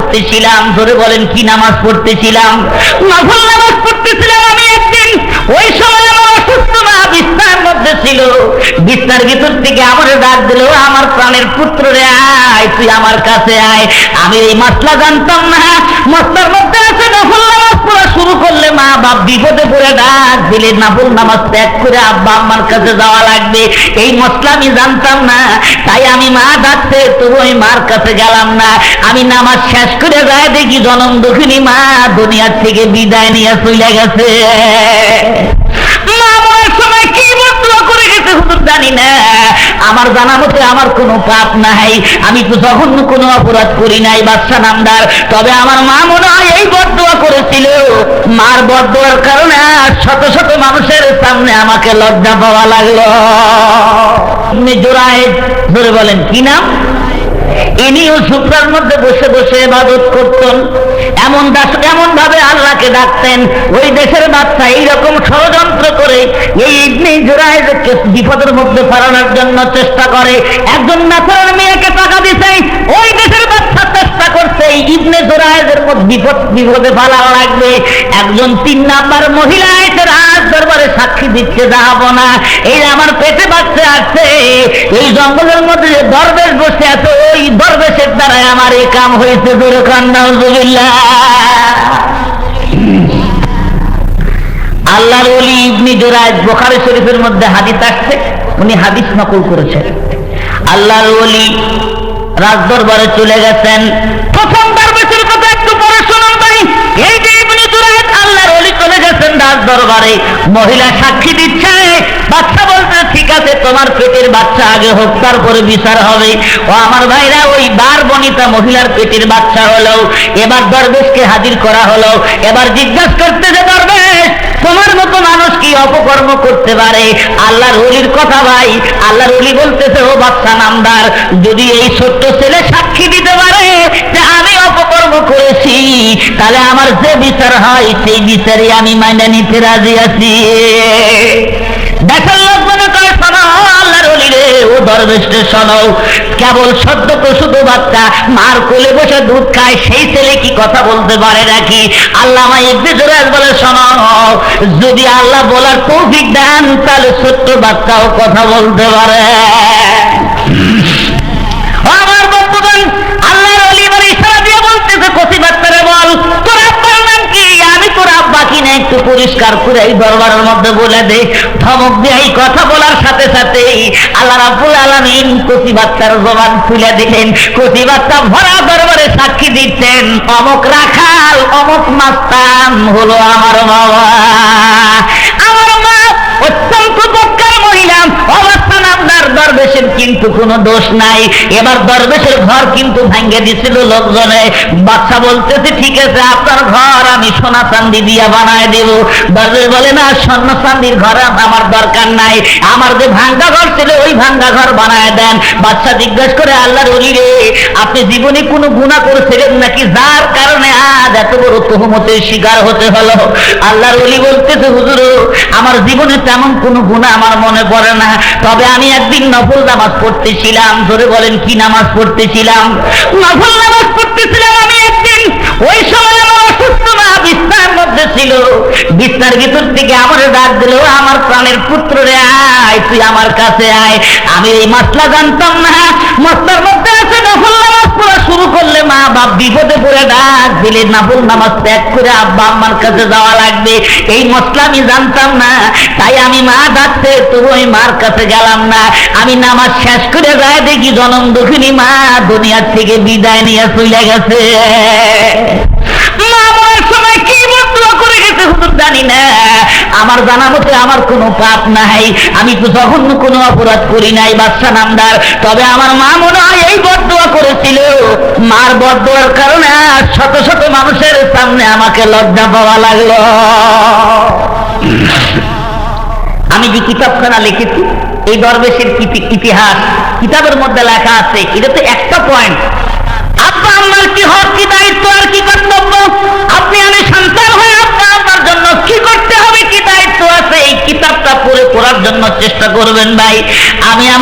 পড়তেছিলাম। ধরে বলেন কি নামাজ পড়তেছিলাম? নফল নামাজ পড়তেছিলাম আমি একদিন। ওই সময় আমার অসুস্থ মা বিছানার মধ্যে ছিল। বিছানার ভিতর থেকে আমার ডাক দিল, আমার প্রাণের পুত্র রে, আয় তুই আমার কাছে আয়। আমি এই মাসলা জানতাম না। মসলার মধ্যে আছে নফল নামাজ পড়া শুরু করলে মা বাপ বিপদে পড়ে ডাক দিলে নফল নামাজ ত্যাগ করে আব্বা আম্মার কাছে যাওয়া লাগবে। এই মসলা আমি জানতাম না, তাই আমি মা ডাকতে তবু ওই মার কাছে গেলাম না। আমি নামাজ শেষ করে যায় দেখি জনম দুঃখিনী মা দুনিয়ার থেকে বিদায় নিয়ে চলে গেছে। মা মরার সময় কি বদুয়া করে গেছে হুজুর জানি না। আমার জানা মতে আমার কোনো পাপ নাই, আমি তো জঘন্য কোনো অপরাধ করি নাই বাদশা নামদার। তবে আমার মা মনে হয় এই বদুয়া করেছিল। মার বদুয়ার কারণে শত শত মানুষের সামনে আমাকে লজ্জা পাওয়া লাগলো। আপনি জোড়ায় ধরে বলেন কি নাম? ইনিও সুপ্রার মধ্যে বসে বসে ইবাদত করতেন। এমন ভাবে আল্লাহকে ডাকতেন। ওই দেশের বাচ্চা এইরকম ষড়যন্ত্র করে এই ইবনে জুরাইজকে বিপদের মধ্যে ফেরানোর জন্য চেষ্টা করে। একজন নাসারের মেয়েকে টাকা দিতে ওই দেশের বাচ্চা চেষ্টা করছে ইবনে জুরাইজের বিপদে ফেলা লাগবে। একজন 3 নাম্বার মহিলা এসে রাজ দরবারে সাক্ষী দিচ্ছে, যাবো না, এই আমার পেটে বাচ্চা আছে। এই জঙ্গলের মধ্যে যে দরবেশ বসে আছে ওই দরবেশের দ্বারাই আমার এই কাম হয়েছে। নাউজুবিল্লাহ। আল্লাহর ওলি ইবনে জুরাইজ, বুখারী শরীফের মধ্যে হাদিস আসছে, উনি হাদিস নকল করেছেন। আল্লাহর ওলি রাজ দরবারে চলে গেছেন। প্রথম দরবেশের কথা একটু পরে শুনুন ভাই। এই যে ইবনে জুরাইজ আল্লাহর ওলি চলে গেছেন রাজ দরবারে, মহিলা সাক্ষী দিচ্ছে। বাচ্চা বলতে ঠিক আছে তোমার পেটের বাচ্চা আগে হোক তারপরে বিচার হবে। ও আমার ভাইরা, ওই বার বনিতা মহিলার পেটের বাচ্চা হলো। এবার দরবেশকে হাজির করা হলো। এবার জিজ্ঞাসা করতে যে দরবেশ তোমার মতো মানুষ কি অপকর্ম করতে পারে? আল্লাহর ওলির কথা ভাই। আল্লাহর ওলি বলতেছে ও বাচ্চা নামদার, যদি এই ছোট্ট ছেলে সাক্ষী দিতে পারে যে আমি অপকর্ম করেছি, তাহলে আমার যে বিচার হয় সেই বিচারে আমি মাইনে নিতে রাজি আছি। দেখার লোক মনে করে শোনো আল্লাহর ওলি রে, ও দরবেশকে শোনো, কেবল সদ্য প্রসূত বাচ্চা মার কোলে বসে দুধ খায় সেই ছেলে কি কথা বলতে পারে নাকি? আল্লামা ইবনে জুরাইজ বলে শোনো, যদি আল্লাহ বলার তৌফিক দেন তাহলে ছোট্ট বাচ্চাও কথা বলতে পারে। আমার বন্ধুগণ, আল্লাহর ওলি বলে ইশারা দিয়ে বলতেছে কচি বাচ্চারে বল তোর আব্বার নাম কি? আমি তোর আব্বা কিনা একটু পরিষ্কার করে এই দরবারের মধ্যে বলে দে। ধমক দিয়ে এই কথা বলার সাথে সাথে আল্লাহ রাব্বুল আলামিন কচি বাচ্চার জবান খুলে দিলেন। কচি বাচ্চা ভরা দরবারে সাক্ষী দিচ্ছেন, অমুক রাখাল অমুক মাস্তান হলো আমার বাবা। আমার মা অত্যন্ত বক্কার মহিলা, অবস্থান আপনার দরবেশের কিন্তু কোনো দোষ নাই। এবার দরবেশের ঘর কিন্তু ভাঙ্গে দিছিল লোকজনে। বাচ্চা বলতেছে ঠিক আছে আপনার ঘর আমি সোনা চাঁদি দিয়া বানায় দেব। দরবেশ বলে না, স্বর্ণ চাঁদির ঘর আমার দরকার নাই, আমার যে ভাঙ্গা ঘর ছিল ওই ভাঙ্গা ঘর বানায় দেন। বাচ্চা জিজ্ঞাসা করে আল্লাহর ওলি রে, আপনি জীবনে কোনো গুনাহ করেছিলেন নাকি যার কারণে আজ এত বড় তুহমতের শিকার হতে হলো? আল্লাহর ওলি বলতেছে হুজুর, আমার জীবনে তেমন কোনো গুনাহ আমার মনে পড়ে না, তবে আমি একদিন নফল নামাজ পড়তেছিলাম। ধরে বলেন কি নামাজ পড়তেছিলাম? নফল নামাজ পড়তেছিলাম আমি একদিন। ওই সময় আমার অসুস্থ মা বিছানার মধ্যে ছিল। বিছানার ভিতর থেকে আমার ডাক দিল, আমার প্রাণের পুত্র রে, আয় তুই আমার কাছে আয়। আমি এই মাসলা জানতাম না। মসলার মধ্যে আছে নফল নামাজ পড়া শুরু করলে মা বাপ বিপদে পড়ে ডাক দিলে নফল নামাজ ত্যাগ করে আব্বা আম্মার কাছে যাওয়া লাগবে। এই মসলা আমি জানতাম না, তাই আমি মা ডাকতে তবু ওই মার কাছে গেলাম না। আমি নামাজ শেষ করে যায় দেখি জনম দুঃখিনী মা দুনিয়ার থেকে বিদায় নিয়ে চলে গেছে। মা মরার সময় কি বদুয়া করে গেছে হুজুর জানি না। আমার জানা মতে আমার কোনো পাপ নাই, আমি তো জঘন্য কোনো অপরাধ করি নাই বাদশা নামদার। তবে আমার মা মনে হয় এই বদুয়া করেছিল। মার বদুয়ার কারণে শত শত মানুষের সামনে আমাকে লজ্জা পাওয়া লাগলো। আমি যে কিতাবখানা লিখেছি এই দরবেশের ইতিহাস কিতাবের মধ্যে লেখা আছে। এটা তো একটা পয়েন্ট, আব্বা আম্মার কি হক কি দায়িত্ব আর কি কর্তব্য, আপনি আমি সন্তান হয়ে আব্বা আম্মার জন্য কি করতে হবে কি দায়িত্ব আছে, এই কিতাবটা পড়ে পড়ার জন্য চেষ্টা করবেন ভাই। আমি আমার